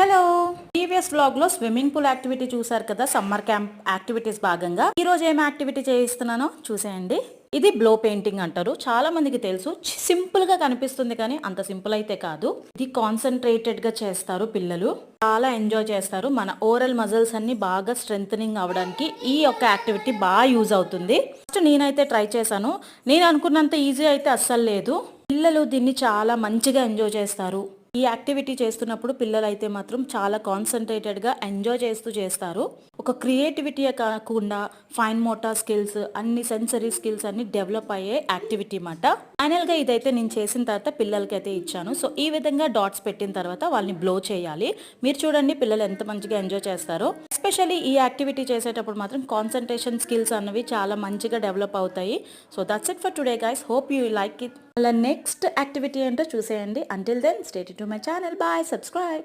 Hello, previous vlog లో swimming pool activity చూసారు కదా. సమ్మర్ క్యాంప్ యాక్టివిటీస్ భాగంగా ఈ రోజు ఏం యాక్టివిటీ చేయిస్తున్నానో చూసేయండి. ఇది బ్లో పెయింటింగ్ అంటారు. చాలా మందికి తెలుసు. సింపుల్ గా కనిపిస్తుంది కానీ అంత సింపుల్ అయితే కాదు. ఇది కాన్సన్ట్రేటెడ్ గా చేస్తారు పిల్లలు. చాలా ఎంజాయ్ చేస్తారు. మన ఓరల్ మజిల్స్ అన్ని బాగా స్ట్రెంథనింగ్ అవడానికి ఈ యొక్క యాక్టివిటీ బాగా యూజ్ అవుతుంది. ఫస్ట్ నేనైతే ట్రై చేశాను. నేను అనుకున్నంత ఈజీ అయితే అస్సలు లేదు. పిల్లలు దీన్ని చాలా మంచిగా ఎంజాయ్ చేస్తారు. ఈ యాక్టివిటీ చేస్తున్నప్పుడు పిల్లలు అయితే మాత్రం చాలా కాన్సన్ట్రేటెడ్గా ఎంజాయ్ చేస్తూ చేస్తారు. ఒక క్రియేటివిటీ కాకుండా ఫైన్ మోటార్ స్కిల్స్, అన్ని సెన్సరీ స్కిల్స్ అన్ని డెవలప్ అయ్యే యాక్టివిటీ అన్నమాట. ఫైనల్గా ఇదైతే నేను చేసిన తర్వాత పిల్లలకి అయితే ఇచ్చాను. సో ఈ విధంగా డాట్స్ పెట్టిన తర్వాత వాళ్ళని బ్లో చేయాలి. మీరు చూడండి పిల్లలు ఎంత మంచిగా ఎంజాయ్ చేస్తారో. ఎస్పెషల్లీ ఈ యాక్టివిటీ చేసేటప్పుడు మాత్రం కాన్సన్ట్రేషన్ స్కిల్స్ అన్నవి చాలా మంచిగా డెవలప్ అవుతాయి. So that's it for today guys. Hope you like it. అలా నెక్స్ట్ యాక్టివిటీ ఏంటో చూసేయండి. Until then stay tuned to my channel. Bye, subscribe.